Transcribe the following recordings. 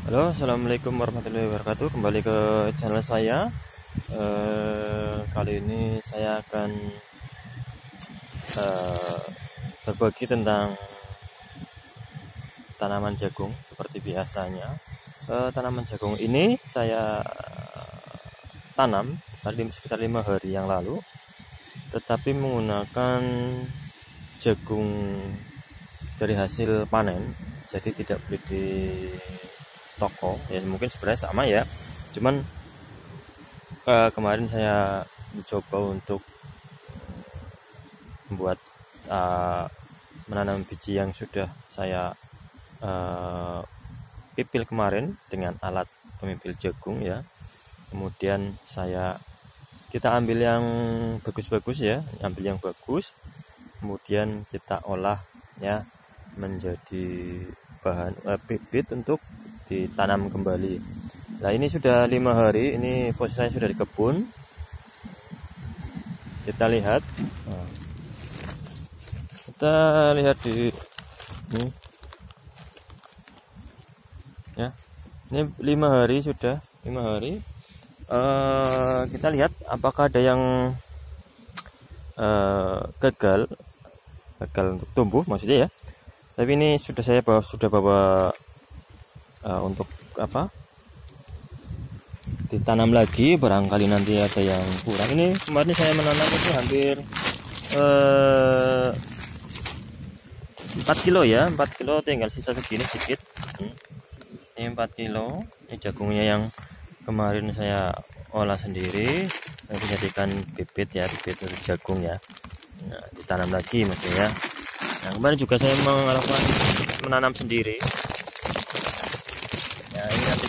Halo, assalamualaikum warahmatullahi wabarakatuh. Kembali ke channel saya. Kali ini saya akan berbagi tentang tanaman jagung seperti biasanya. Tanaman jagung ini saya tanam sekitar 5 hari yang lalu, tetapi menggunakan jagung dari hasil panen, jadi tidak beli di toko ya. Mungkin sebenarnya sama ya, cuman kemarin saya mencoba untuk membuat menanam biji yang sudah saya pipil kemarin dengan alat pemipil jagung ya. Kemudian kita ambil yang bagus-bagus ya, ambil yang bagus, kemudian kita olah ya menjadi bahan bibit untuk ditanam kembali. Nah, ini sudah 5 hari, ini posisi saya sudah di kebun. Kita lihat di ini ya. Ini 5 hari sudah, 5 hari. Kita lihat apakah ada yang gagal untuk tumbuh maksudnya ya. Tapi ini sudah bawa untuk ditanam lagi, barangkali nanti ada yang kurang. Ini kemarin saya menanam itu hampir 4 kilo ya, 4 kilo, tinggal sisa segini sedikit. Ini 4 kilo. Ini jagungnya yang kemarin saya olah sendiri, dijadikan bibit ya, bibit untuk jagung ya. Nah, ditanam lagi maksudnya. Nah, kemarin juga saya menanam sendiri. Ya, ini nanti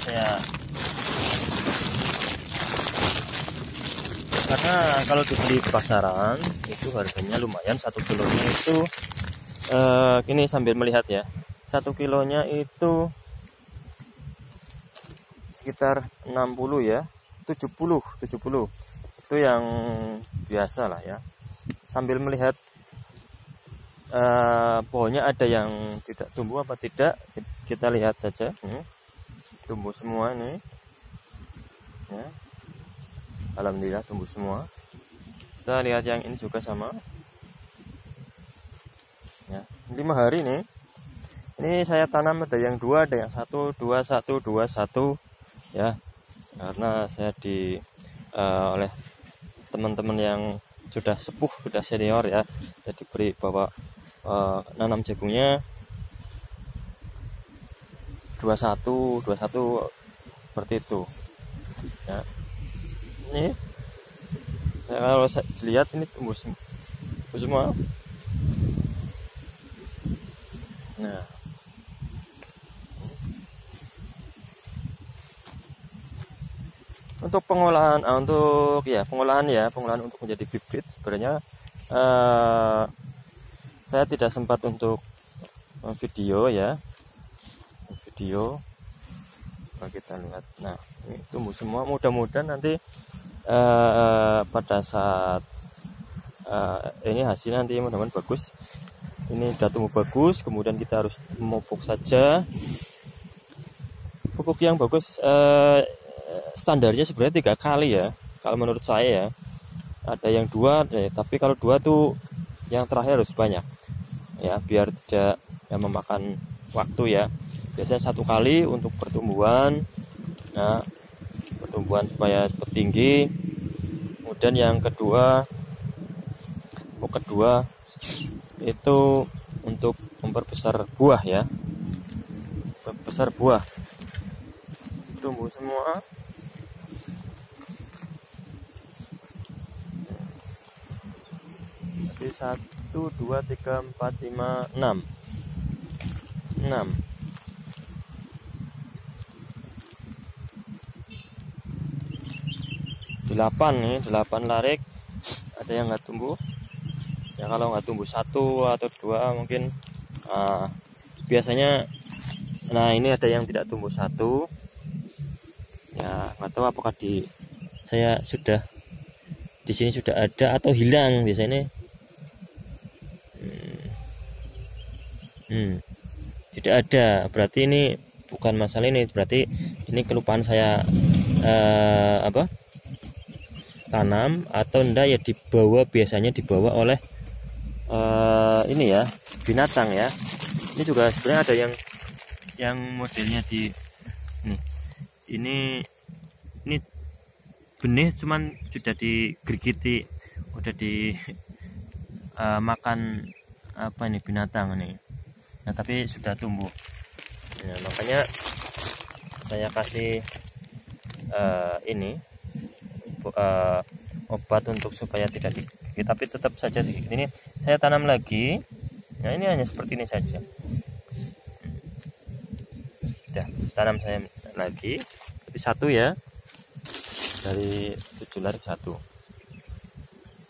karena kalau dibeli di pasaran itu harganya lumayan, 1 kilonya itu ini sambil melihat ya, 1 kilonya itu sekitar 60 ya, 70 itu yang biasa lah ya. Sambil melihat pohonnya ada yang tidak tumbuh apa tidak, kita lihat saja. Tumbuh semua nih ya, alhamdulillah tumbuh semua. Kita lihat yang ini juga sama ya. 5 hari nih, ini saya tanam ada yang 2, ada yang 1, 2, 1, 2, 1 ya, karena saya oleh teman-teman yang sudah sepuh, sudah senior ya, jadi beri bahwa nanam jagungnya 21 seperti itu ya. Ini ya, kalau saya lihat ini tumbuh semua. Nah, untuk pengolahan untuk menjadi bibit sebenarnya saya tidak sempat untuk video. Nah, kita lihat. Nah, ini tumbuh semua, mudah-mudahan nanti pada saat ini hasil nanti mudah-mudahan bagus. Ini sudah tumbuh bagus, kemudian kita harus memupuk saja. Pupuk yang bagus standarnya sebenarnya 3 kali ya, kalau menurut saya ya. Ada yang 2 tapi kalau 2 tuh yang terakhir harus banyak ya, biar tidak memakan waktu ya. Biasanya 1 kali untuk pertumbuhan, nah pertumbuhan supaya cepat tinggi. Kemudian yang kedua itu untuk memperbesar buah ya, tumbuh semua. Jadi 1, 2, 3, 4, 5, 6 8 larik. Ada yang nggak tumbuh ya, kalau nggak tumbuh 1 atau 2 mungkin biasanya. Nah, ini ada yang tidak tumbuh 1 ya, nggak tahu apakah saya sudah di sini sudah ada atau hilang biasanya. Tidak ada, berarti ini bukan masalah ini, berarti ini kelupaan saya tanam atau enggak ya, biasanya dibawa oleh ini ya, binatang ya. Ini juga sebenarnya ada yang modelnya di ini benih cuman sudah digergiti, udah di makan binatang nih. Nah, tapi sudah tumbuh. Nah, makanya saya kasih obat untuk supaya tidak digigit, tapi tetap saja digigit. Ini saya tanam lagi. Nah, ini hanya seperti ini saja. Sudah tanam saya lagi, berarti 1 ya, dari 7 lari 1.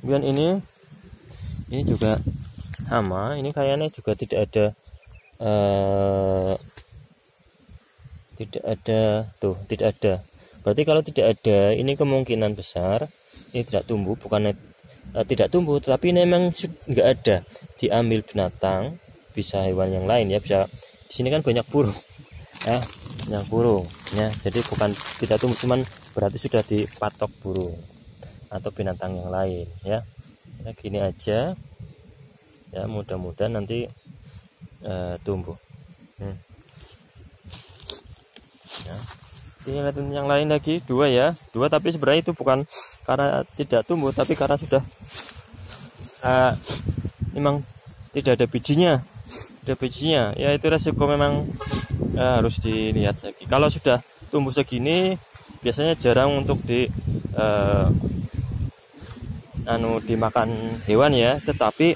Kemudian ini juga sama, ini kayaknya juga tidak ada tidak ada. Berarti kalau tidak ada, ini kemungkinan besar ini tidak tumbuh, bukannya tidak tumbuh, tapi ini memang nggak ada, diambil binatang, bisa hewan yang lain ya, bisa. Di sini kan banyak burung ya, banyak burung ya, jadi bukan tidak tumbuh, cuman berarti sudah dipatok burung atau binatang yang lain ya. Nah, gini aja ya, mudah-mudahan nanti tumbuh. Ya. Ini yang lain lagi 2 ya, 2, tapi sebenarnya itu bukan karena tidak tumbuh, tapi karena sudah memang tidak ada bijinya. Ya, itu resiko memang harus dilihat lagi. Kalau sudah tumbuh segini biasanya jarang untuk dimakan hewan ya, tetapi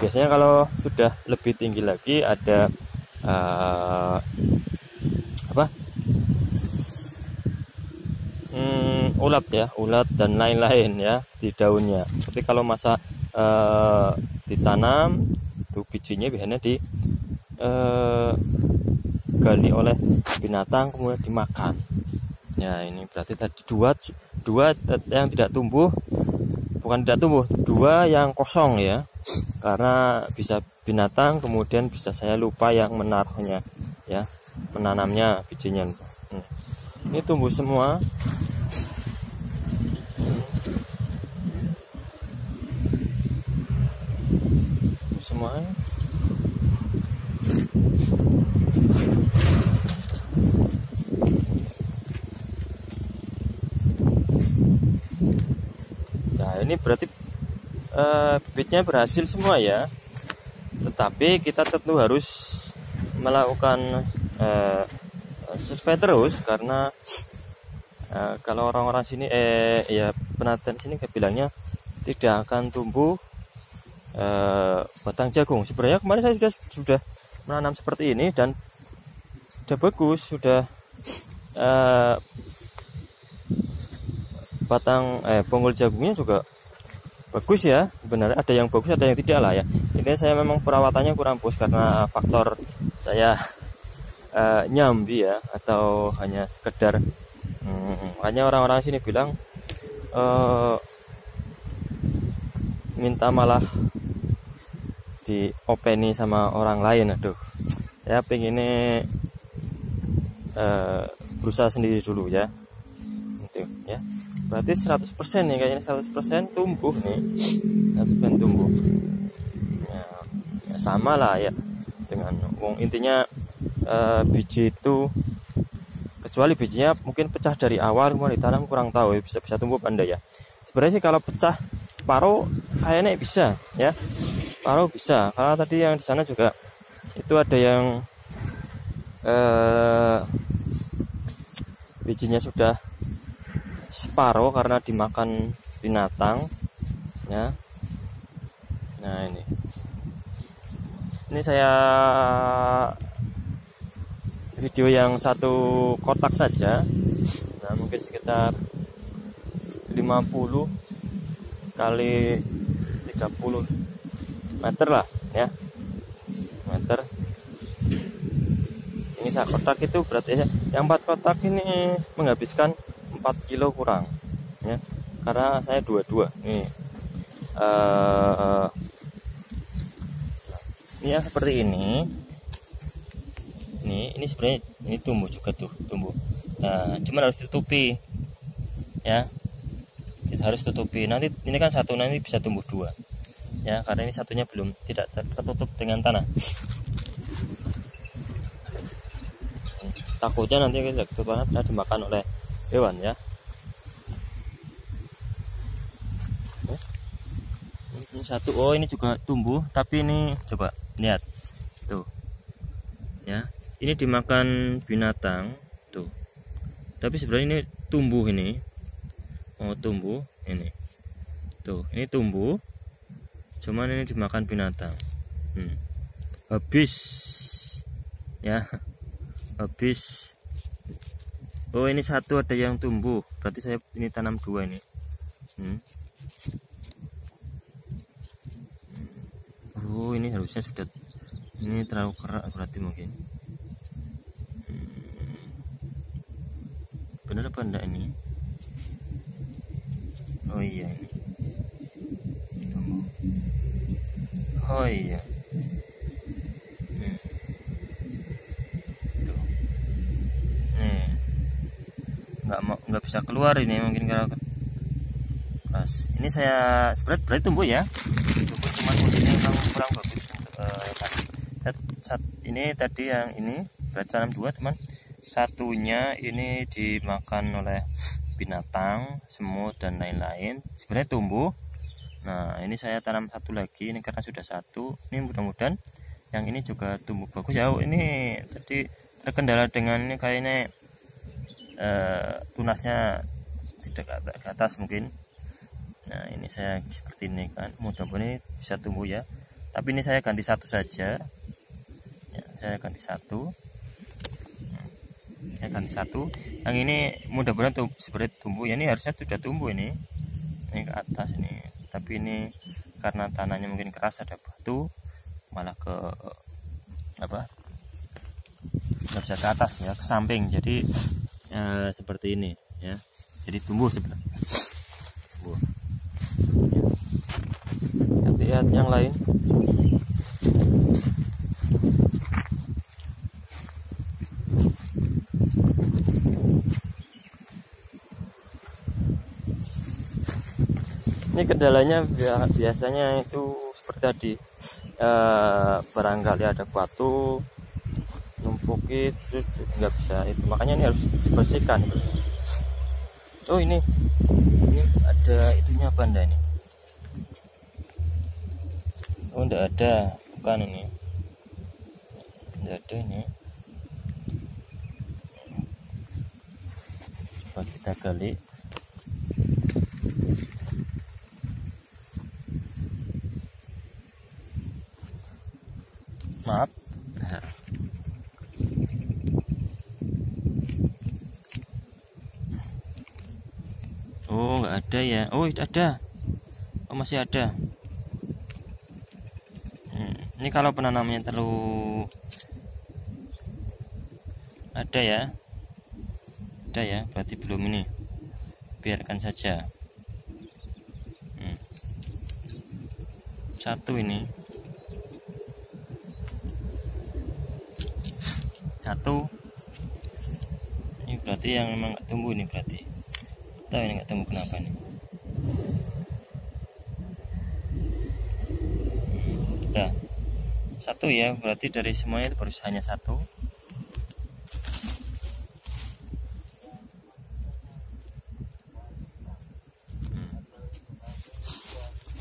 biasanya kalau sudah lebih tinggi lagi ada ulat dan lain-lain ya di daunnya. Tapi kalau masa ditanam itu bijinya biasanya digali oleh binatang kemudian dimakan. Ya, ini berarti tadi dua yang tidak tumbuh, bukan tidak tumbuh, 2 yang kosong ya, karena bisa binatang, kemudian bisa saya lupa yang menaruhnya ya, menanamnya bijinya. Ini tumbuh semua. Nah, ini berarti bibitnya berhasil semua ya, tetapi kita tentu harus melakukan survei terus, karena kalau orang-orang sini ya penelitian sini bilangnya tidak akan tumbuh batang jagung. Sebenarnya kemarin saya sudah menanam seperti ini dan sudah bagus, sudah batang bonggol jagungnya juga bagus ya. Sebenarnya ada yang bagus, ada yang tidak lah ya. Ini saya memang perawatannya kurang bagus karena faktor saya nyambi ya, atau hanya sekedar hanya orang-orang sini bilang minta malah diopeni sama orang lain. Aduh, ya pengennya berusaha sendiri dulu ya. Itu ya. Berarti 100% nih kayaknya, 100% tumbuh nih. 100% tumbuh. Ya, sama lah ya dengan intinya biji itu, kecuali bijinya mungkin pecah dari awal kemudian ditanam, kurang tahu ya, bisa tumbuh pandai ya. Sebenarnya sih kalau pecah paruh kayaknya bisa ya. Paruh bisa, karena tadi yang di sana juga itu ada yang bijinya sudah separuh karena dimakan binatang ya. Nah, ini saya video yang 1 kotak saja. Nah, mungkin sekitar 50 kali 30 meter lah ya, meter. Ini 1 kotak itu berarti ya, yang 4 kotak ini menghabiskan 4 kilo kurang ya, karena saya 22 nih. Ini yang seperti ini ini sebenarnya ini tumbuh juga tuh, tumbuh. Nah, cuman harus ditutupi ya, kita harus tutupi. Nanti ini kan satu, nanti bisa tumbuh dua ya, karena ini satunya belum tidak tertutup dengan tanah. Takutnya nanti ketutupan bisa dimakan oleh hewan ya. Ini satu, oh ini juga tumbuh, tapi ini coba lihat tuh ya, ini dimakan binatang tuh, tapi sebenarnya ini tumbuh, ini tumbuh ini tuh, ini tumbuh, cuman ini dimakan binatang. Habis ya, habis. Oh ini satu ada yang tumbuh, berarti saya ini tanam dua ini. Oh ini harusnya sudah, ini terlalu kerak berarti mungkin. Bener apa enggak ini? Oh iya ini tumbuh. Oh iya. Tuh. Nih. Nggak bisa keluar ini mungkin karena keras. Ini saya berarti tumbuh ya. Tumbuh, cuman ini memang kurang bagus ini tadi yang ini berarti tanam dua teman, satunya ini dimakan oleh binatang, semut dan lain-lain, sebenarnya tumbuh. Nah ini saya tanam satu lagi ini karena sudah satu, ini mudah-mudahan yang ini juga tumbuh bagus ya. Ini tadi terkendala dengan ini kayaknya tunasnya tidak ke atas mungkin. Nah ini saya seperti ini kan, mudah-mudahan ini bisa tumbuh ya, tapi ini saya ganti satu saja ya, saya ganti satu, saya ganti satu. Yang ini mudah-mudahan tuh seperti tumbuh ya, ini harusnya sudah tumbuh ini ke atas ini, tapi ini karena tanahnya mungkin keras, ada batu malah ke apa, nggak bisa ke atas ya, ke samping, jadi seperti ini ya, jadi tumbuh sebenarnya. Lihat yang lain. Ini kendalanya biasanya itu seperti tadi, barangkali ada batu numpuki itu nggak bisa itu, makanya ini harus dibersihkan. Oh ini ada itunya apa enggak ini? Oh enggak ada, bukan ini, enggak ada ini. Coba kita gali. Maaf. Oh nggak ada ya. Oh ada. Oh masih ada. Ini kalau penanamnya terlalu ada ya, berarti belum ini, biarkan saja. Satu ini, satu ini berarti yang memang nggak tumbuh ini, berarti tahu ini nggak tumbuh kenapa nih. Udah satu ya, berarti dari semuanya itu baru hanya satu.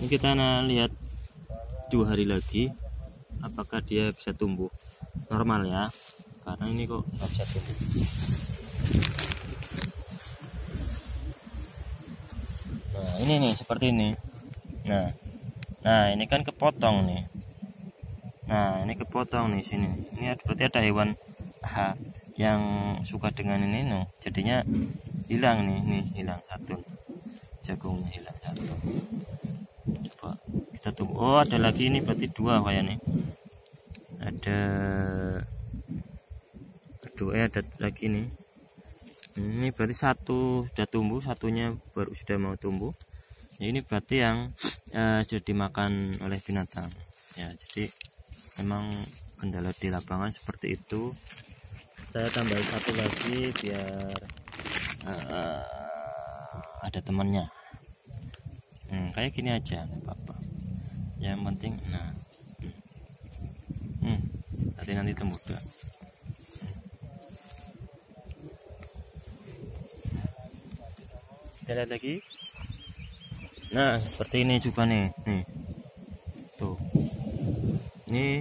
Ini kita lihat 2 hari lagi apakah dia bisa tumbuh normal ya, karena ini kok nggak bisa tumbuh. Nah ini nih seperti ini. Nah ini kan kepotong nih. Nah ini kepotong nih sini. Ini berarti ada hewan yang suka dengan ini no. Jadinya hilang nih hilang satu, jagungnya hilang satu. Coba kita tunggu. Oh ada lagi ini, berarti 2 kayak nih. Ada lagi nih. Ini berarti satu sudah tumbuh, satunya baru sudah mau tumbuh. Ini berarti yang sudah dimakan oleh binatang ya. Jadi memang kendala di lapangan seperti itu. saya tambah satu lagi biar ada temannya. Kayak gini aja nggak apa-apa, yang penting nanti tembus dah. Kita lihat lagi. Nah, seperti ini juga nih. Tuh. Ini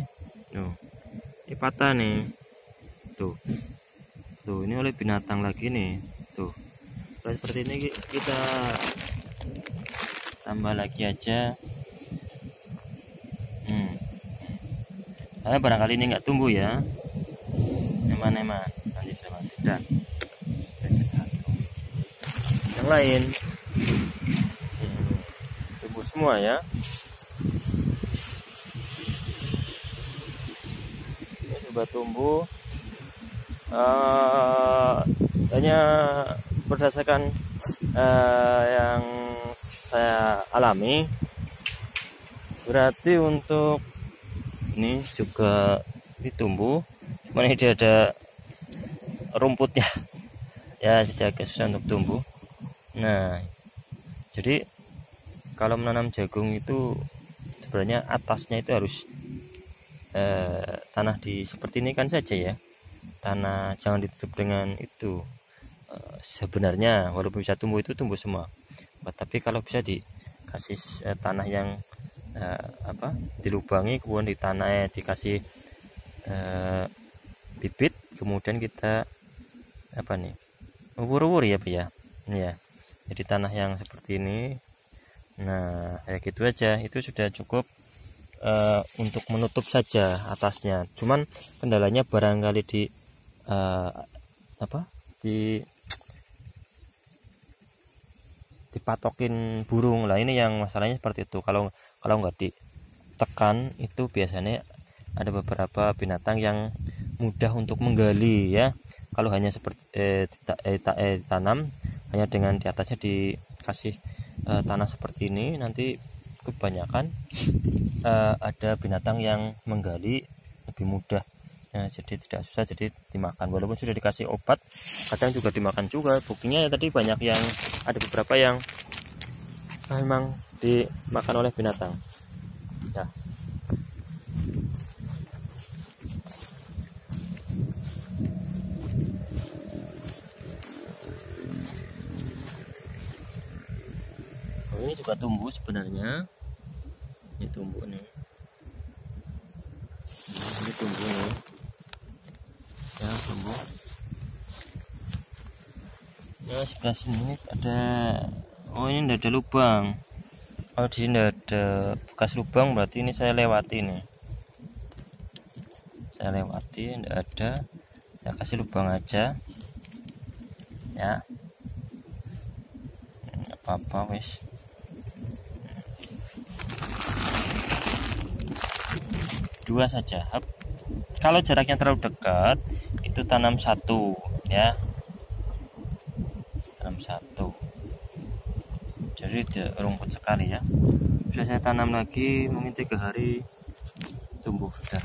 patah nih. Tuh, ini oleh binatang lagi nih. Tuh. Seperti ini kita tambah lagi aja. Saya barangkali ini nggak tumbuh ya. Eman nanti sama tidak. Satu. Yang lain tumbuh semua ya. Ini sudah tumbuh. Hanya berdasarkan yang saya alami, berarti untuk ini juga ditumbuh, cuman ini ada rumputnya ya, agak susah untuk tumbuh. Nah, jadi kalau menanam jagung itu sebenarnya atasnya itu harus tanah seperti ini kan saja ya, tanah jangan ditutup dengan itu. Sebenarnya walaupun bisa tumbuh itu tumbuh semua, tapi kalau bisa dikasih tanah yang dilubangi, kemudian di tanah dikasih bibit, kemudian kita ubur-ubur ya Pak ya. Jadi tanah yang seperti ini. Nah, kayak gitu aja, itu sudah cukup untuk menutup saja atasnya. Cuman kendalanya barangkali dipatokin burung lah, ini yang masalahnya seperti itu. Kalau nggak ditekan itu biasanya ada beberapa binatang yang mudah untuk menggali ya. Kalau hanya seperti tanam hanya dengan di atasnya dikasih tanah seperti ini, nanti kebanyakan ada binatang yang menggali lebih mudah. Jadi tidak susah, jadi dimakan. Walaupun sudah dikasih obat, kadang juga dimakan juga. Buktinya ya tadi banyak yang ada beberapa yang memang dimakan oleh binatang. Ya. Ini juga tumbuh sebenarnya. Ini tumbuh nih. Ini tumbuh nih. Ya, tumbuh. Ya, sebelah sini ada. Oh, ini enggak ada lubang. Kalau di sini enggak ada bekas lubang, berarti ini saya lewati nih. Saya lewati, enggak ada. Saya kasih lubang aja. Ya. Enggak apa-apa, wis. Dua saja. Kalau jaraknya terlalu dekat, itu tanam satu ya. Tanam satu. Jadi rumput sekali ya. Bisa saya tanam lagi, mungkin 3 hari tumbuh sudah.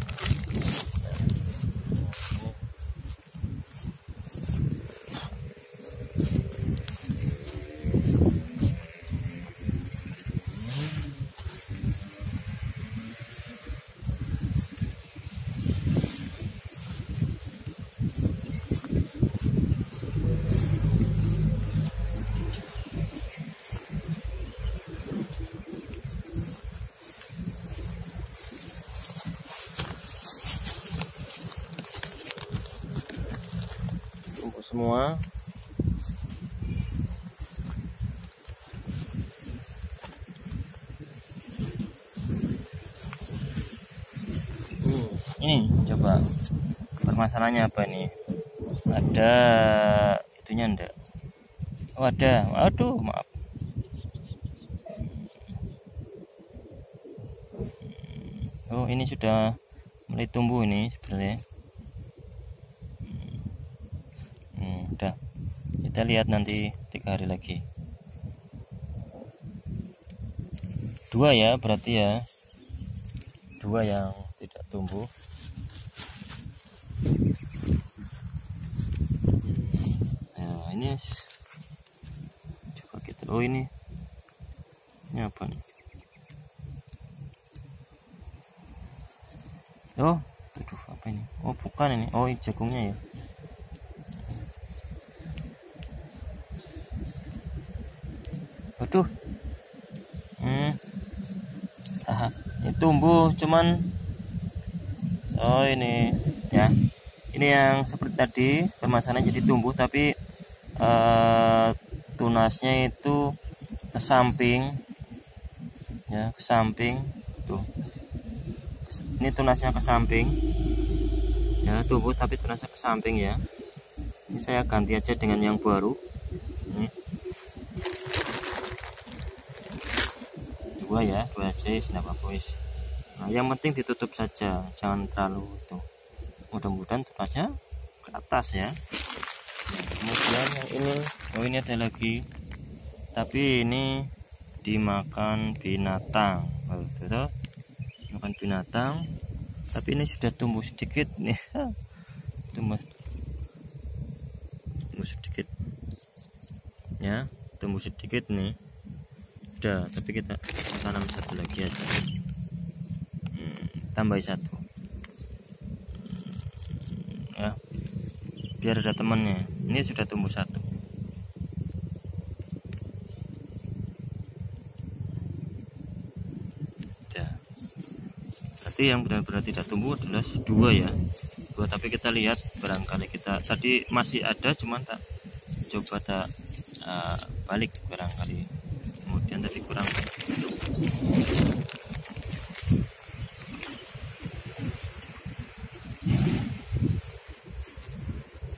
Semua ini coba permasalahannya apa ini, ada itunya enggak? Oh ada, aduh maaf. Oh ini sudah mulai tumbuh ini sebenarnya. Udah, kita lihat nanti 3 hari lagi. 2 ya berarti ya, 2 yang tidak tumbuh. ini coba kita, oh ini apa nih, oh tuh apa ini, oh bukan ini, oh ini jagungnya ya. Waduh, ini tumbuh cuman, oh ini ya, ini yang seperti tadi permasalahan, jadi tumbuh tapi tunasnya itu ke samping ya, ke samping tuh, ini tunasnya ke samping ya, tumbuh tapi tunasnya ke samping ya. Ini saya ganti aja dengan yang baru ini. Dua ya, dua aja tidak apa-apa. Nah, yang penting ditutup saja, jangan terlalu itu. Mudah-mudahan tunasnya ke atas ya. Kemudian yang ini, oh ini ada lagi, tapi ini dimakan binatang. Oh, betul, makan binatang. Tapi ini sudah tumbuh sedikit nih, tumbuh sedikit ya, tumbuh sedikit nih. Udah, tapi kita tanam satu lagi aja, tambah satu ya, biar ada temannya. Ini sudah tumbuh satu. Ya, berarti yang benar-benar tidak tumbuh adalah dua ya, dua. Tapi kita lihat, barangkali kita tadi masih ada, cuman tak coba tak balik, barangkali kemudian tadi kurang.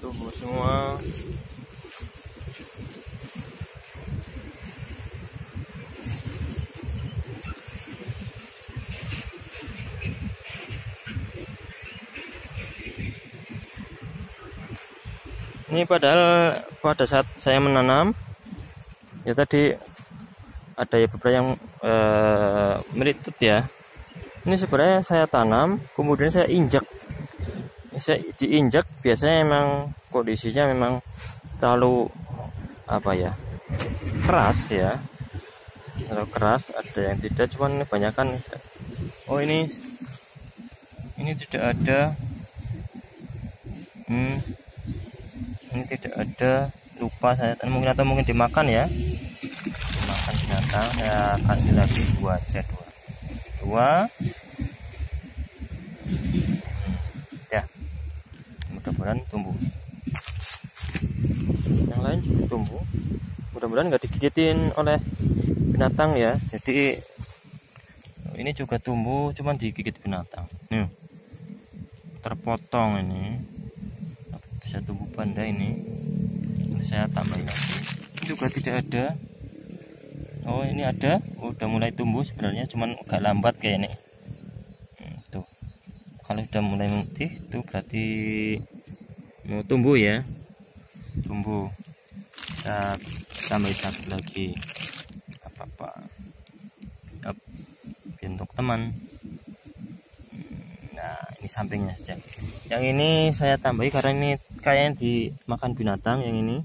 Tumbuh semua. Ini padahal pada saat saya menanam ya tadi ada ya beberapa yang melitut ya. Ini sebenarnya saya tanam, kemudian saya injak. Saya diinjak, biasanya memang kondisinya memang terlalu apa ya, keras ya, terlalu keras. Ada yang tidak, cuman kebanyakan. Oh ini tidak ada. Ini tidak ada, lupa saya, mungkin atau mungkin dimakan ya, dimakan binatang. Saya kasih lagi dua aja, dua ya, mudah-mudahan tumbuh. Yang lain juga tumbuh, mudah-mudahan nggak digigitin oleh binatang ya. Jadi ini juga tumbuh, cuman digigit binatang nih, terpotong. Ini bisa tumbuh banda. Ini saya tambahin lagi, juga tidak ada. Oh ini ada, udah mulai tumbuh sebenarnya, cuman agak lambat kayak ini. Tuh, kalau sudah mulai memutih itu berarti mau tumbuh ya, tumbuh. Kita tambahin satu lagi, apa bentuk teman. Nah ini sampingnya saja. Yang ini saya tambahi karena ini kayaknya dimakan binatang. Yang ini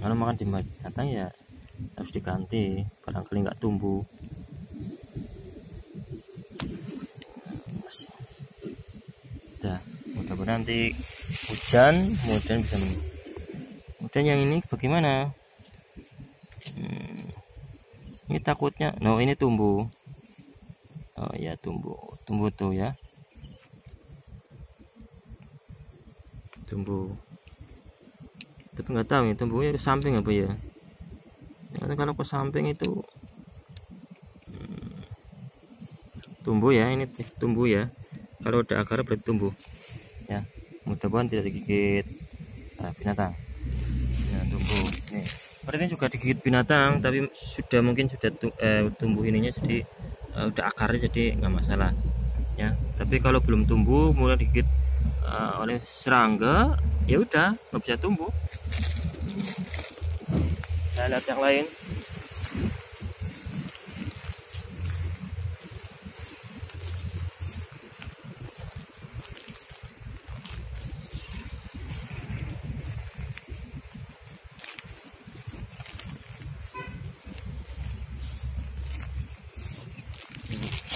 kalau makan di binatang ya harus diganti, barangkali nggak tumbuh. Udah, mudah-mudahan nanti hujan kemudian bisa menunggu. Kemudian yang ini bagaimana? Ini takutnya, no ini tumbuh. Oh ya, tumbuh tuh ya, tumbuh. Tapi nggak tahu ini tumbuhnya ke samping apa ya. Kalau ke samping itu tumbuh ya, ini tumbuh ya. Kalau udah akar berarti tumbuh ya. Mudah-mudahan tidak digigit binatang. Nah, tumbuh. Nih, seperti ini juga digigit binatang, tapi mungkin sudah tumbuh ininya, jadi udah akarnya, jadi nggak masalah ya. Tapi kalau belum tumbuh, mulai digigit oleh serangga, ya udah nggak bisa tumbuh. Saya lihat yang lain.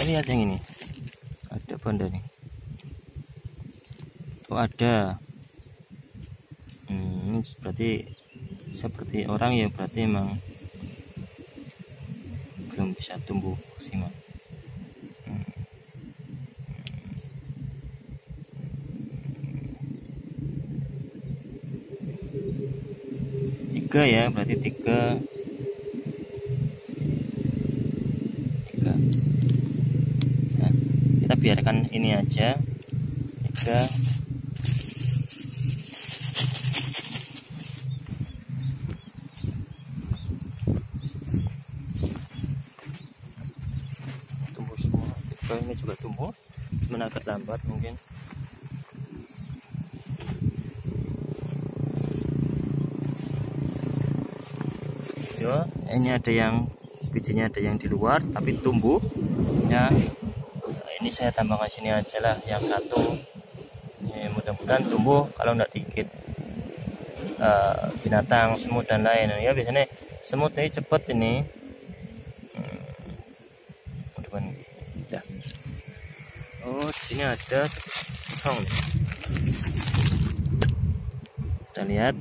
lihat yang ini, ada banda nih. Oh ada. Ini berarti seperti orang ya, berarti emang belum bisa tumbuh maksimal. Tiga ya, berarti tiga. Nah, kita biarkan ini aja, tiga. Tumbuh semua, tiga ini juga tumbuh, cuma agak lambat mungkin. Yo, ini ada yang bijinya ada yang di luar tapi tumbuh ya. Ini saya tambahkan sini aja lah yang satu. Ini mudah-mudahan tumbuh, kalau enggak dikit binatang, semut dan lain ya. Biasanya semut ini cepet ini. Mudah-mudahan ya. Oh, di sini ada kosong. Kita lihat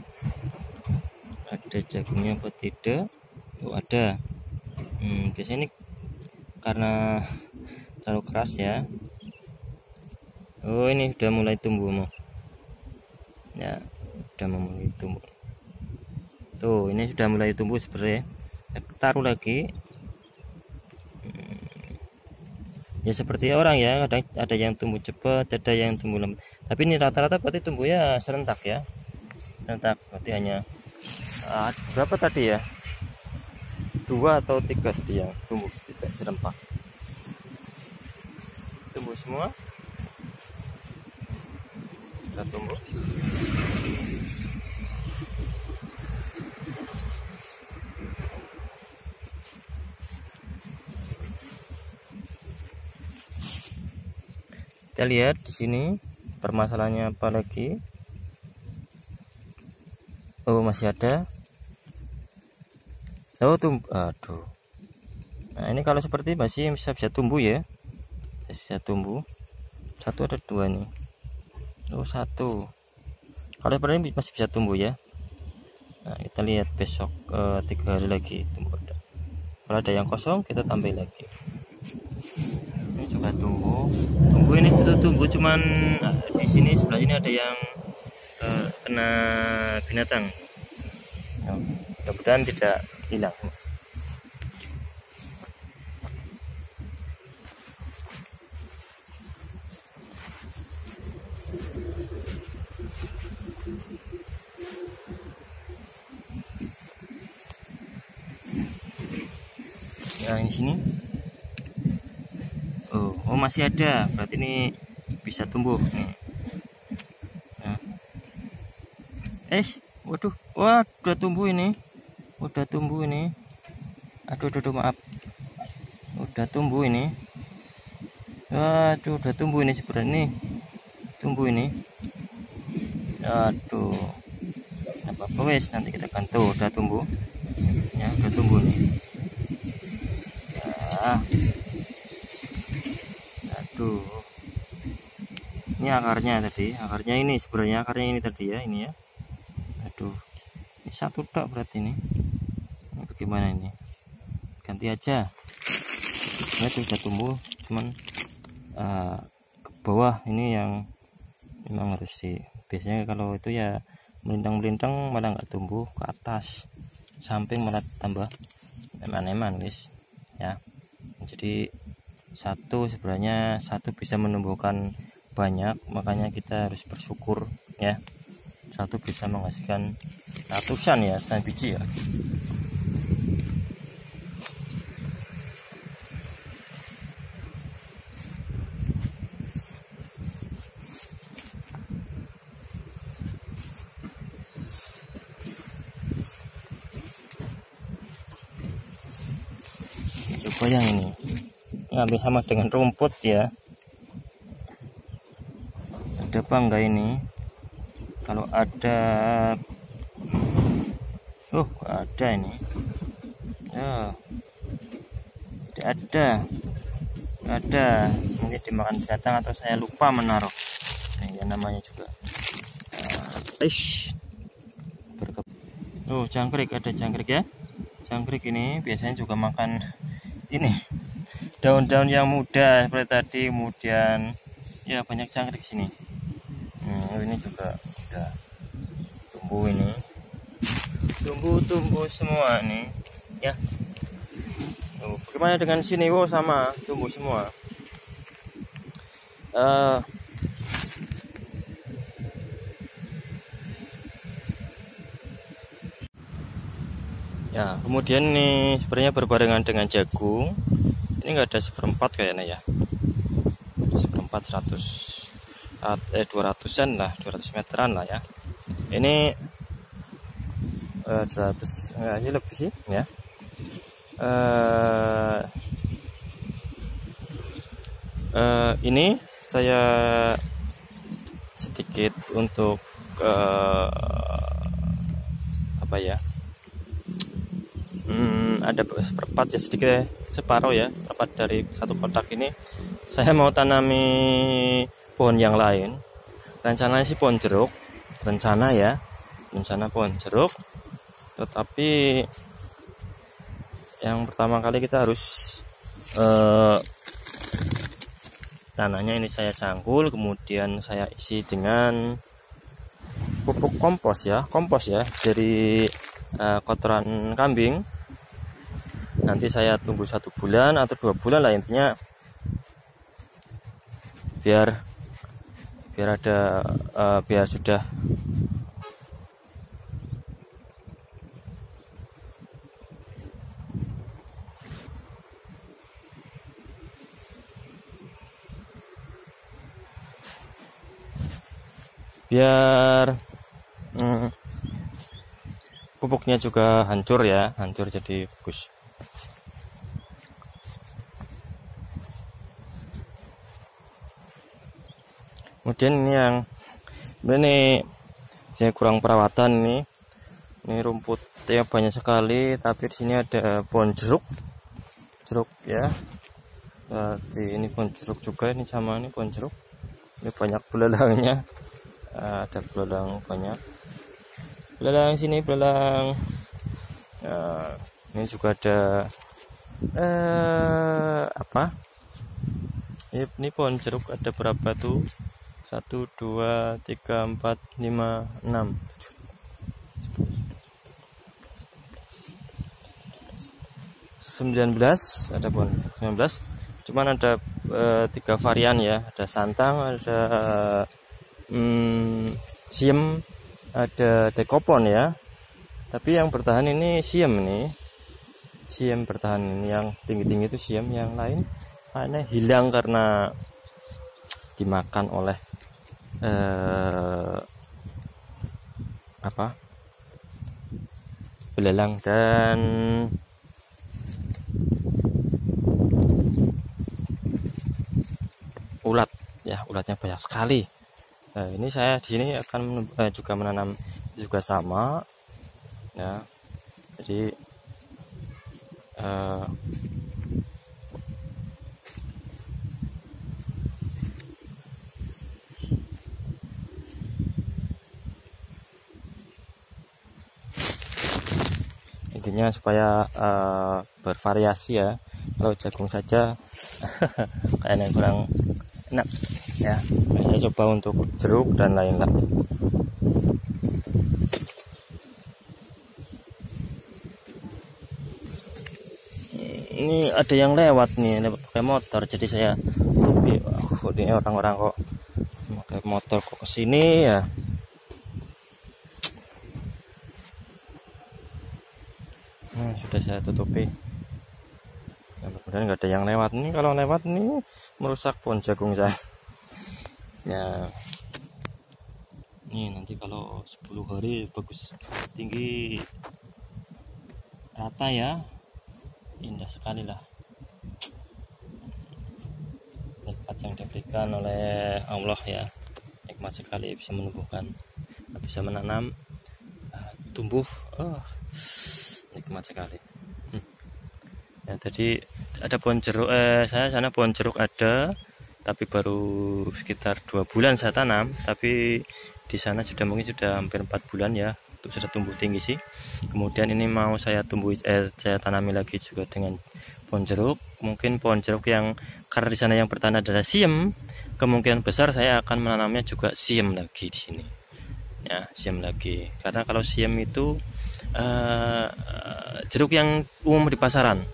ada jagungnya apa tidak. Oh ada. Biasanya ini karena terlalu keras ya. Oh ini sudah mulai tumbuh mau. Ya sudah mulai tumbuh. Tuh ini sudah mulai tumbuh sebenarnya. Taruh lagi. Ya seperti orang ya, kadang ada yang tumbuh cepat, ada yang tumbuh lambat. Tapi ini rata-rata berarti tumbuhnya serentak ya. Serentak berarti hanya berapa tadi ya? 2 atau 3 tadi yang tumbuh tidak serempak. Tumbuh semua. Sudah tumbuh. Kita lihat di sini permasalahannya apa lagi? Oh masih ada. Oh tumbuh, aduh. Nah ini kalau seperti masih bisa tumbuh ya, bisa tumbuh. Satu ada dua nih. Oh satu. Kalau seperti ini masih bisa tumbuh ya. Nah kita lihat besok 3 hari lagi tumbuh. Kalau ada yang kosong kita tambah lagi. Ini juga tumbuh. Tumbuh ini sudah tumbuh, cuman di sini sebelah sini ada yang kena binatang. Nah, mudah-mudahan tidak hilang. Nah di sini, oh masih ada, berarti ini bisa tumbuh nih. Nah. Waduh, wah udah tumbuh ini. Udah tumbuh ini. Aduh maaf. Udah tumbuh ini. Waduh, udah tumbuh ini sebenarnya nih. Tumbuh ini. Aduh. Apa wes nanti kita akan tuh udah tumbuh. Ya, udah tumbuh nih. Ya. Aduh. Ini akarnya tadi, akarnya ini sebenarnya akarnya ini tadi ya, ini ya. Aduh. Ini satu tak berarti ini. Bagaimana ini? Ganti aja. Sebenarnya sudah tumbuh, cuman ke bawah ini yang memang harus sih. Biasanya kalau itu ya melintang malah nggak tumbuh, ke atas samping malah tambah eman-eman wis ya. Jadi sebenarnya satu bisa menumbuhkan banyak, makanya kita harus bersyukur ya. Satu bisa menghasilkan ratusan ya, biji ya. Coba yang ini hampir sama dengan rumput ya. Ada apa enggak ini? Kalau ada, ada ini ya, tidak ada. ada, mungkin dimakan binatang atau saya lupa menaruh. Nah, ya namanya juga tuh jangkrik, ada jangkrik ya. Jangkrik ini biasanya juga makan ini daun-daun yang muda seperti tadi, kemudian ya banyak jangkrik sini. Ini juga udah tumbuh, ini tumbuh semua nih ya. Bagaimana dengan sini? Wow, sama tumbuh semua. Ya, kemudian nih sebenarnya berbarengan dengan jagung. Ini enggak ada seperempat kayaknya ya. Seperempat 200-an lah, 200 meteran lah ya. Ini 200 enggak sih, lebih sih ya. Ini saya sedikit untuk apa ya? Ada seperempat ya, sedikit ya, separuh ya, seperempat dari satu kotak ini saya mau tanami pohon yang lain. Rencananya sih pohon jeruk, rencana pohon jeruk, tetapi yang pertama kali kita harus tanahnya ini saya cangkul, kemudian saya isi dengan pupuk kompos ya dari kotoran kambing. Nanti saya tunggu 1 bulan atau 2 bulan lah, intinya biar ada biar sudah pupuknya juga hancur jadi bagus. Kemudian ini saya kurang perawatan nih. Ini rumputnya banyak sekali, tapi di sini ada pohon jeruk ya. Ini pohon jeruk juga, ini sama ini pohon jeruk. Ini banyak belalangnya. Ada belalang banyak. Belalang sini belalang. Ini juga ada Ini pohon jeruk ada berapa tuh? 1, 2, 3, 4, 5, 6, 19, ada pohon 19. Cuman ada 3 varian ya, ada santang, ada siem, ada dekopon ya. Tapi yang bertahan ini siem bertahan ini, yang tinggi-tinggi itu siem, yang lain kayaknya hilang karena dimakan oleh belalang dan ulat ya. Ulatnya banyak sekali. Ini saya di sini akan juga menanam juga sama ya. Jadi intinya supaya bervariasi ya. Kalau jagung saja kayaknya kurang enak ya. Saya coba untuk jeruk dan lain-lain. Ini ada yang lewat nih, pakai motor, jadi saya ini orang-orang kok pakai motor kok kesini ya. Sudah saya tutupi. Mudah-mudahan nggak ada yang lewat nih. Kalau lewat nih merusak pohon jagung saya. Ya. Nih nanti kalau 10 hari bagus, tinggi, rata ya. Indah sekali lah. Nikmat yang diberikan oleh Allah ya. Nikmat sekali bisa menumbuhkan, bisa menanam, tumbuh. Nikmat sekali. Ya, tadi ada pohon jeruk, saya sana pohon jeruk ada, tapi baru sekitar 2 bulan saya tanam, tapi di sana sudah mungkin sudah hampir 4 bulan ya, untuk sudah tumbuh tinggi sih. Kemudian ini mau saya saya tanami lagi juga dengan pohon jeruk. Mungkin pohon jeruk yang karena di sana yang bertahan adalah siem, kemungkinan besar saya akan menanamnya juga siem lagi di sini. Ya, siem lagi. Karena kalau siem itu jeruk yang umum di pasaran.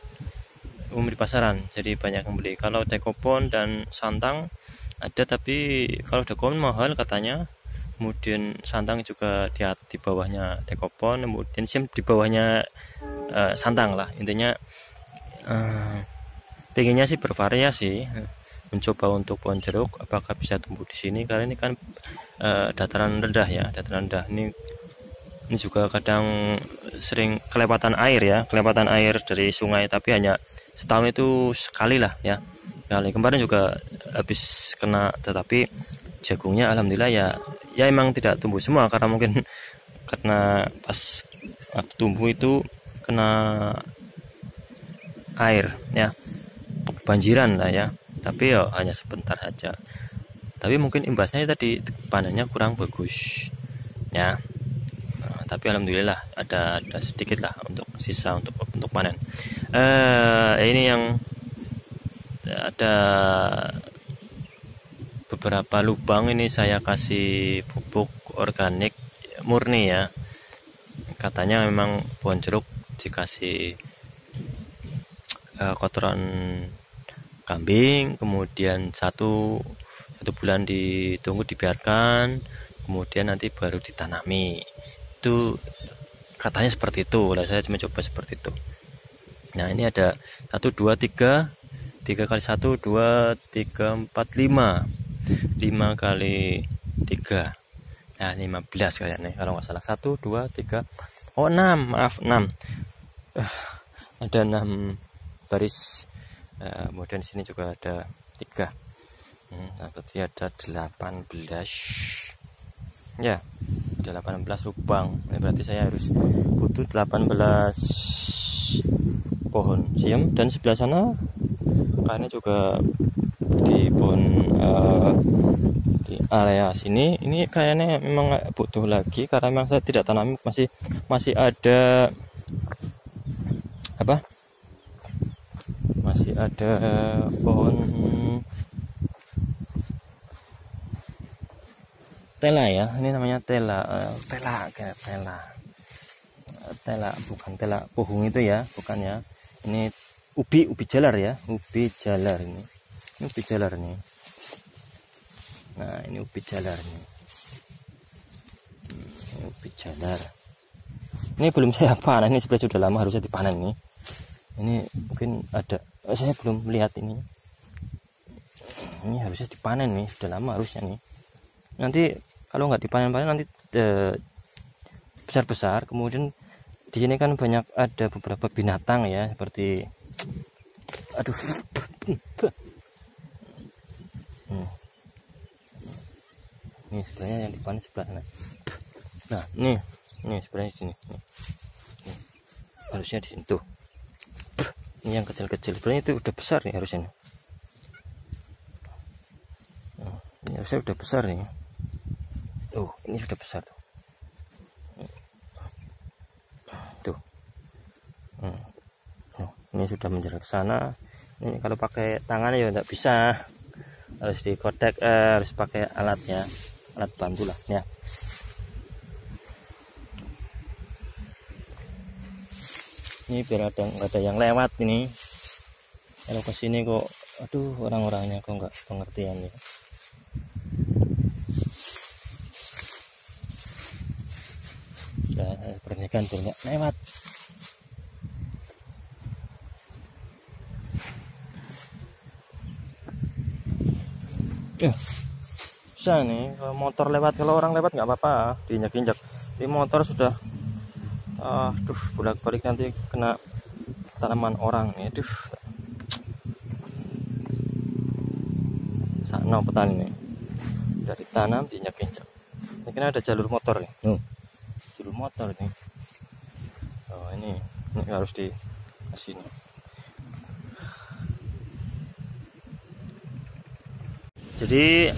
Jadi banyak yang beli. Kalau dekopon dan santang ada, tapi kalau dekopon mahal katanya. Kemudian santang juga di bawahnya dekopon, kemudian siem di bawahnya santang lah. Intinya pengennya sih bervariasi, mencoba untuk pohon jeruk apakah bisa tumbuh di sini, karena ini kan dataran rendah ya, dataran rendah. Ini juga kadang sering kelewatan air dari sungai, tapi hanya setahun itu sekali lah ya. Kali kemarin juga habis kena, tetapi jagungnya alhamdulillah ya emang tidak tumbuh semua, karena mungkin karena pas waktu tumbuh itu kena air ya, banjiran lah ya, tapi ya hanya sebentar saja. Tapi mungkin imbasnya tadi panennya kurang bagus ya. Tapi alhamdulillah ada sedikit lah untuk sisa untuk panen. Ini yang ada beberapa lubang, ini saya kasih pupuk organik murni ya. Katanya memang pohon jeruk dikasih kotoran kambing, kemudian satu bulan ditunggu, dibiarkan, kemudian nanti baru ditanami. Itu katanya seperti itu. Lah saya cuma coba seperti itu. Nah, ini ada 1 2 3 kali 1 2 3 4 5 kali 3. Nah, 15 kayaknya kalau nggak salah. 1 2 3 6, maaf 6. Ada 6 baris. Kemudian sini juga ada 3. Nah, berarti ada 18 ya, ada 18 lubang. Ini berarti saya harus butuh 18 pohon siem. Dan sebelah sana karena juga di pohon di area sini ini kayaknya memang butuh lagi, karena memang saya tidak tanam, masih ada apa, masih ada pohon tela ya, ini namanya tela, bukan tela pohon itu ya, bukan ya. Ini ubi jalar ya, ubi jalar ini ubi jalar nih. Nah, ini ubi jalar nih. Ini ubi jalar. Ini belum saya panen, ini sebenarnya sudah lama harusnya dipanen nih. Ini mungkin ada, saya belum melihat ini. Ini harusnya dipanen nih, sudah lama harusnya nih. Nanti kalau nggak dipanen-panen nanti besar-besar. Kemudian di sini kan banyak ada beberapa binatang ya, seperti ini sebenarnya yang dipanen sebelah sana. Nah, ini sebenarnya di sini. Nih. Harusnya di sini tuh. Ini yang kecil-kecil, sebenarnya itu udah besar nih harusnya. Ini harusnya udah besar nih. Ini sudah besar tuh. Tuh. Ini sudah menjalar ke sana. Ini kalau pakai tangan ya nggak bisa, harus dikodek, harus pakai alatnya, alat bantu lah ya. Ini biar nggak ada yang lewat ini. Kalau kesini kok, aduh, orang-orangnya kok nggak pengertian ya. Perhatikan biar nggak lewat. Bisa nih, kalau motor lewat, kalau orang lewat nggak apa-apa, diinjak-injak. Di motor sudah, bolak-balik nanti kena tanaman orang. Aduh, sana petani nih, dari tanam diinjak-injak. Ini kan ada jalur motor nih, jalur motor nih. Ini harus di sini. Jadi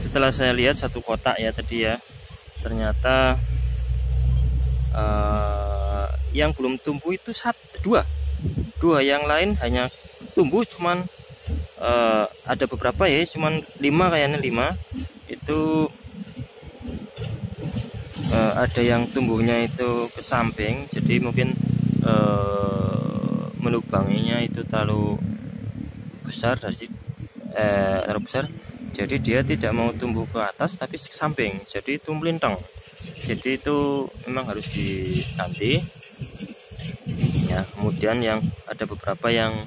setelah saya lihat satu kotak ya tadi ya, ternyata yang belum tumbuh itu dua, yang lain hanya tumbuh, cuman ada beberapa ya, cuman 5 kayaknya, 5 itu ada yang tumbuhnya itu ke samping, jadi mungkin melubanginya itu terlalu besar, jadi dia tidak mau tumbuh ke atas tapi ke samping, jadi itu melintang. Jadi itu memang harus diganti ya. Kemudian yang ada beberapa yang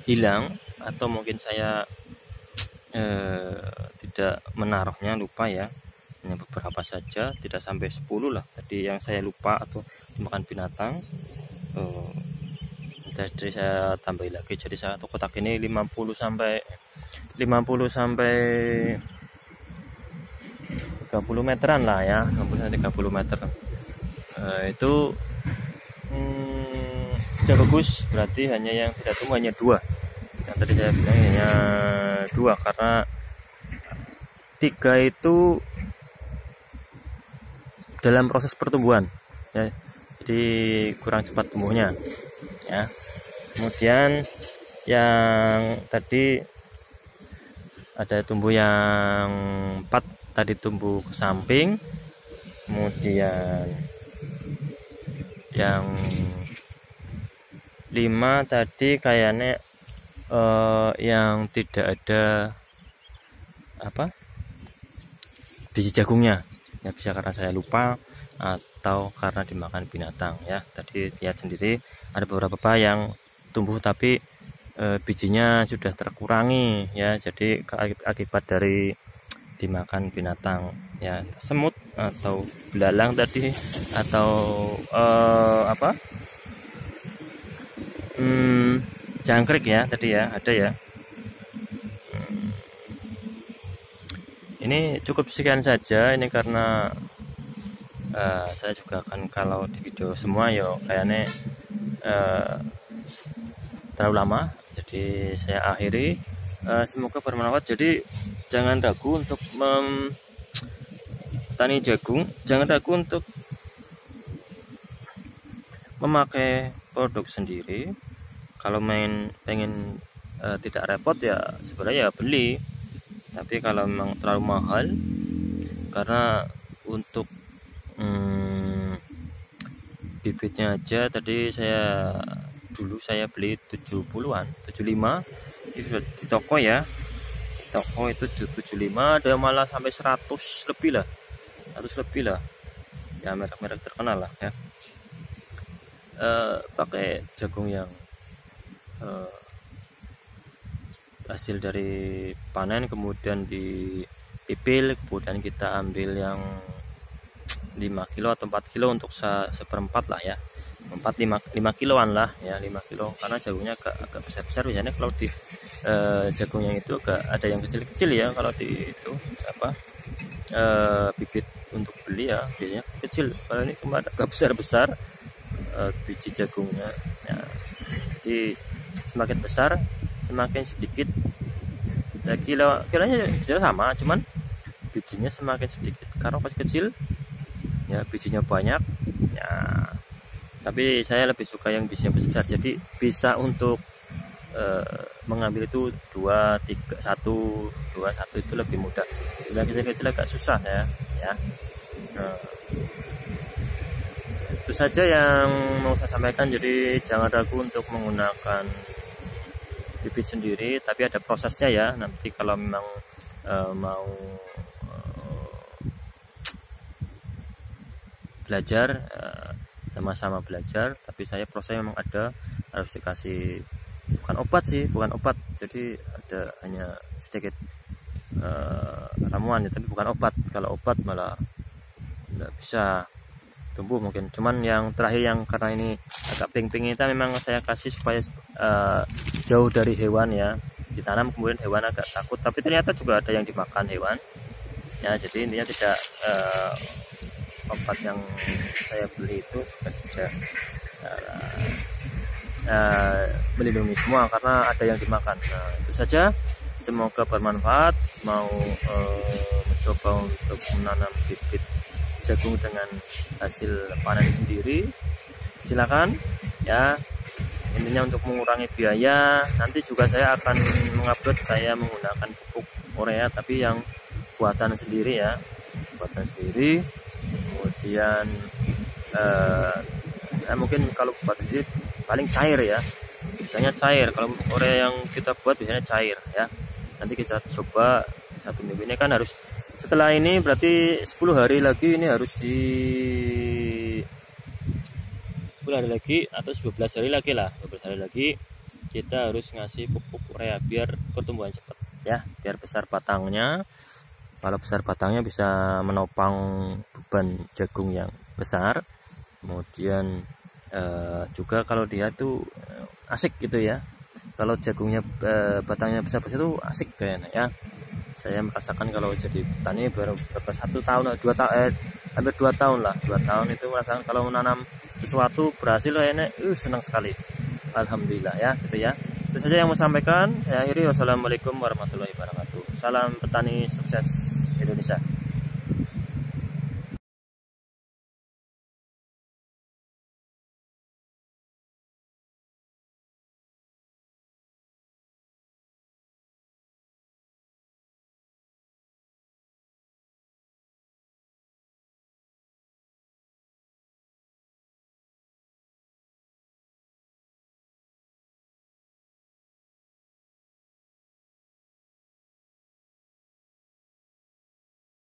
hilang, atau mungkin saya tidak menaruhnya, lupa ya, hanya beberapa saja, tidak sampai 10 lah tadi yang saya lupa atau dimakan binatang. Jadi saya tambahin lagi, jadi satu kotak ini 50 sampai 30 meteran lah ya, 30 meter. Itu sudah bagus, berarti hanya yang tidak tumbuh hanya 2. Yang tadi saya bilang hanya 2, karena 3 itu dalam proses pertumbuhan ya, jadi kurang cepat tumbuhnya ya. Kemudian yang tadi ada tumbuh yang 4 tadi tumbuh ke samping, kemudian yang 5 tadi kayaknya yang tidak ada biji jagungnya ya, bisa karena saya lupa atau karena dimakan binatang ya. Tadi lihat sendiri ada beberapa yang tumbuh tapi bijinya sudah terkurangi ya, jadi akibat dari dimakan binatang ya, semut atau belalang tadi, atau jangkrik ya tadi ya, ada ya. Ini cukup sekian saja ini, karena saya juga akan, kalau di video semua ya kayaknya terlalu lama, jadi saya akhiri. Semoga bermanfaat. Jadi jangan ragu untuk tani jagung, jangan ragu untuk memakai produk sendiri. Kalau pengen tidak repot ya sebenarnya ya beli, tapi kalau memang terlalu mahal, karena untuk bibitnya aja tadi dulu saya beli 70-an, 75 itu sudah di toko ya, di toko itu 75, ada malah sampai 100 lebih lah ya, merek-merek terkenal lah ya. Pakai jagung yang hasil dari panen kemudian dipipil, kemudian kita ambil yang 5 kilo atau 4 kilo untuk seperempat lah ya, 5 kiloan lah ya, 5 kilo, karena jagungnya agak besar-besar. Biasanya kalau di jagung yang itu ada yang kecil-kecil ya, kalau di itu bibit untuk beli ya biasanya kecil, kalau ini cuma agak besar-besar biji jagungnya ya. Jadi semakin besar semakin sedikit ya, kilonya bisa sama, cuman bijinya semakin sedikit. Karena pas kecil ya bijinya banyak ya, tapi saya lebih suka yang bijinya besar, jadi bisa untuk mengambil itu 2, 3, 1 itu lebih mudah. Bila kecil-kecil agak susah ya. Itu saja yang mau saya sampaikan. Jadi jangan ragu untuk menggunakan bibit sendiri, tapi ada prosesnya ya. Nanti kalau memang mau belajar, sama-sama belajar, tapi saya prosesnya memang ada, harus dikasih bukan obat, jadi ada hanya sedikit ramuan ya, tapi bukan obat. Kalau obat malah nggak bisa tumbuh mungkin. Cuman yang terakhir yang karena ini agak pink-pink itu memang saya kasih supaya jauh dari hewan ya, ditanam kemudian hewan agak takut, tapi ternyata juga ada yang dimakan hewan ya. Jadi intinya tidak obat yang saya beli itu juga tidak melindungi semua, karena ada yang dimakan. Nah, itu saja. semoga bermanfaat. Mau mencoba untuk menanam bibit jagung dengan hasil panen sendiri, silakan ya. Intinya untuk mengurangi biaya, nanti juga saya akan mengupload saya menggunakan pupuk urea tapi yang buatan sendiri ya, buatan sendiri. Kemudian mungkin kalau buatan sendiri paling cair ya, biasanya cair. Kalau urea yang kita buat biasanya cair ya. Nanti kita coba 1 minggu ini kan harus, setelah ini berarti 10 hari lagi ini harus di 10 hari lagi atau 12 hari lagi lah, 12 hari lagi kita harus ngasih pupuk urea biar pertumbuhan cepat ya, biar besar batangnya. Kalau besar batangnya bisa menopang beban jagung yang besar. Kemudian juga kalau dia tuh asik gitu ya, kalau jagungnya batangnya besar-besar itu asik kayaknya ya. Saya merasakan kalau jadi petani baru berapa 1 tahun, 2 tahun, hampir 2 tahun lah, 2 tahun itu merasakan kalau menanam sesuatu berhasil kayaknya senang sekali. Alhamdulillah ya gitu ya. Itu saja yang mau sampaikan. Saya akhiri. Wassalamualaikum warahmatullahi wabarakatuh. Salam petani sukses Indonesia.